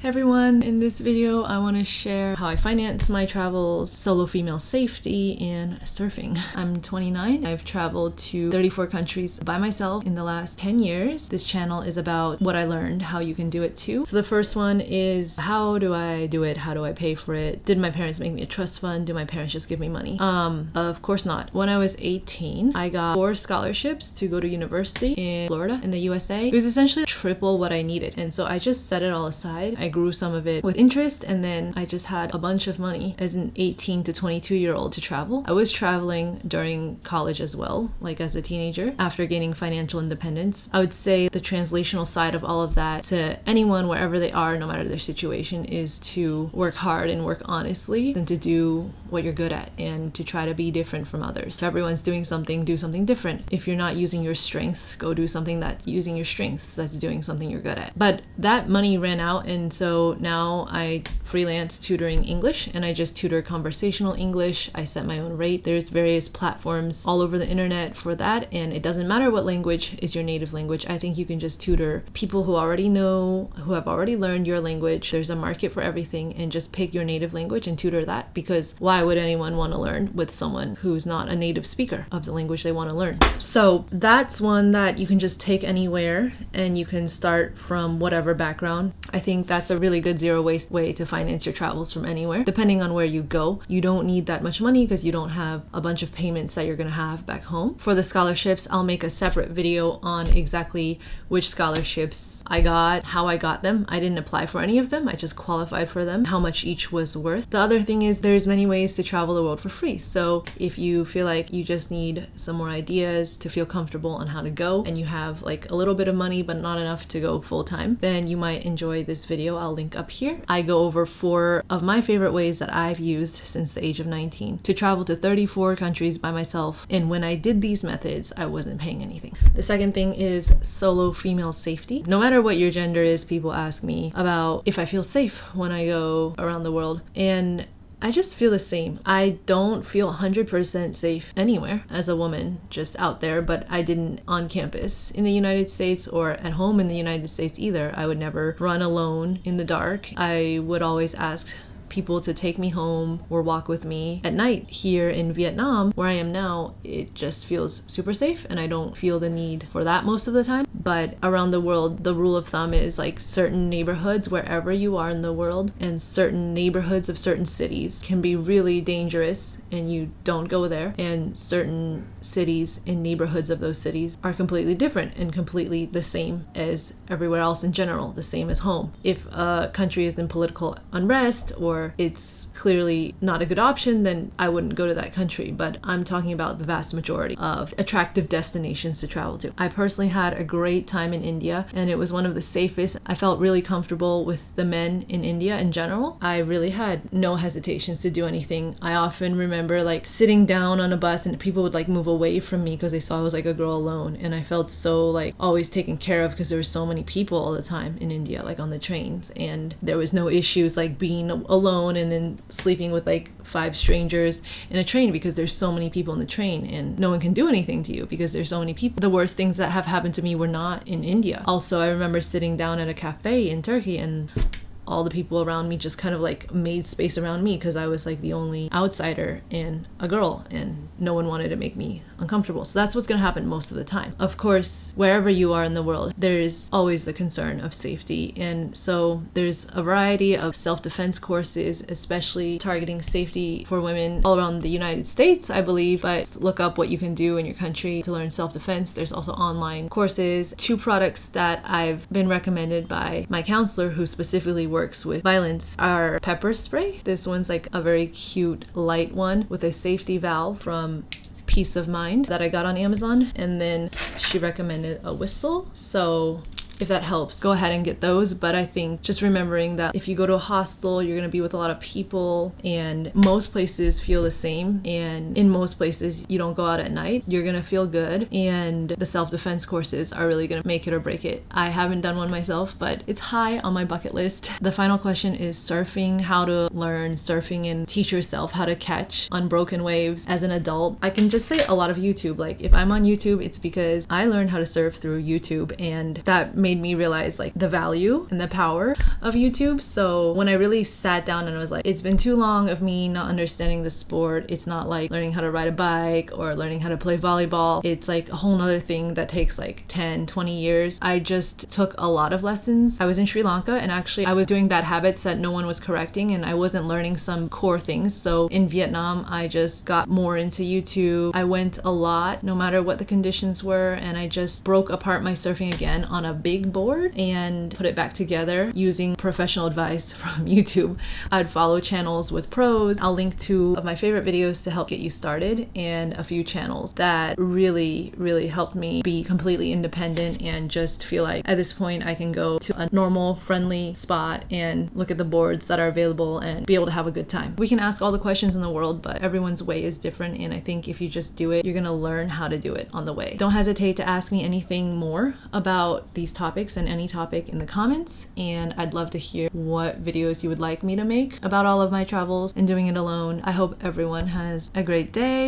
Hey everyone, in this video I want to share how I finance my travels, solo female safety, and surfing. I'm 29. I've traveled to 34 countries by myself in the last 10 years. This channel is about what I learned, how you can do it too. So the first one is, how do I do it? How do I pay for it? Did my parents make me a trust fund? Do my parents just give me money? Of course not. When I was 18, I got 4 scholarships to go to university in Florida in the USA. It was essentially triple what I needed, and so I just set it all aside. I grew some of it with interest, and then I just had a bunch of money as an 18 to 22-year-old to travel. I was traveling during college as well, like as a teenager, after gaining financial independence. I would say the translational side of all of that to anyone, wherever they are, no matter their situation, is to work hard and work honestly, and to do what you're good at and to try to be different from others. If everyone's doing something, do something different. If you're not using your strengths, go do something that's using your strengths, that's doing something you're good at. But that money ran out, and so now I freelance tutoring English, and I just tutor conversational English. I set my own rate. There's various platforms all over the internet for that, and it doesn't matter what language is your native language. I think you can just tutor people who already know, who have already learned your language. There's a market for everything, and just pick your native language and tutor that, because why would anyone want to learn with someone who's not a native speaker of the language they want to learn? So that's one that you can just take anywhere, and you can start from whatever background. I think that's a really good zero waste way to finance your travels from anywhere. Depending on where you go, you don't need that much money because you don't have a bunch of payments that you're going to have back home. For the scholarships, I'll make a separate video on exactly which scholarships I got, how I got them. I didn't apply for any of them, I just qualified for them, how much each was worth. The other thing is, there's many ways to travel the world for free. So if you feel like you just need some more ideas to feel comfortable on how to go, and you have like a little bit of money but not enough to go full time, then you might enjoy this video. I'll link up here. I go over 4 of my favorite ways that I've used since the age of 19 to travel to 34 countries by myself, and when I did these methods, I wasn't paying anything. The second thing is solo female safety. No matter what your gender is, people ask me about if I feel safe when I go around the world, and I just feel the same. I don't feel 100% safe anywhere as a woman just out there, but I didn't on campus in the United States or at home in the United States either. I would never run alone in the dark. I would always ask people to take me home or walk with me at night. Here in Vietnam, where I am now, it just feels super safe, and I don't feel the need for that most of the time. But around the world, the rule of thumb is like certain neighborhoods wherever you are in the world, and certain neighborhoods of certain cities can be really dangerous and you don't go there, and certain cities and neighborhoods of those cities are completely different and completely the same as everywhere else in general, the same as home. If a country is in political unrest or it's clearly not a good option, then I wouldn't go to that country. But I'm talking about the vast majority of attractive destinations to travel to. I personally had a great time in India, and it was one of the safest. I felt really comfortable with the men in India in general. I really had no hesitations to do anything. I often remember like sitting down on a bus and people would like move away from me because they saw I was like a girl alone, and I felt so like always taken care of because there were so many people all the time in India, like on the trains, and there was no issues like being alone and then sleeping with like 5 strangers in a train because there's so many people in the train and no one can do anything to you because there's so many people. The worst things that have happened to me were not in India. Also, I remember sitting down at a cafe in Turkey, and all the people around me just kind of like made space around me because I was like the only outsider and a girl, and no one wanted to make me uncomfortable. So that's what's going to happen most of the time. Of course, wherever you are in the world, there's always the concern of safety, and so there's a variety of self-defense courses, especially targeting safety for women all around the United States, I believe. But look up what you can do in your country to learn self-defense. There's also online courses. 2 products that I've been recommended by my counselor, who specifically works with violence, are pepper spray. This one's like a very cute light one with a safety valve from Peace of Mind that I got on Amazon, and then she recommended a whistle. So if that helps, go ahead and get those. But I think just remembering that if you go to a hostel, you're going to be with a lot of people, and most places feel the same, and in most places you don't go out at night, you're going to feel good, and the self-defense courses are really going to make it or break it. I haven't done one myself, but it's high on my bucket list. The final question is surfing, how to learn surfing and teach yourself how to catch unbroken waves as an adult. I can just say a lot of YouTube. Like if I'm on YouTube, it's because I learned how to surf through YouTube, and that made made me realize like the value and the power of YouTube. So when I really sat down and was like, it's been too long of me not understanding the sport. It's not like learning how to ride a bike or learning how to play volleyball. It's like a whole nother thing that takes like 10, 20 years. I just took a lot of lessons. I was in Sri Lanka, and actually I was doing bad habits that no one was correcting, and I wasn't learning some core things. So in Vietnam, I just got more into YouTube. I went a lot, no matter what the conditions were, and I just broke apart my surfing again on a big board and put it back together using professional advice from YouTube. I'd follow channels with pros. I'll link two of my favorite videos to help get you started, and a few channels that really helped me be completely independent and just feel like at this point I can go to a normal, friendly spot and look at the boards that are available and be able to have a good time. We can ask all the questions in the world, but everyone's way is different, and I think if you just do it, you're gonna learn how to do it on the way. Don't hesitate to ask me anything more about these topics and any topic in the comments, and I'd love to hear what videos you would like me to make about all of my travels and doing it alone. I hope everyone has a great day.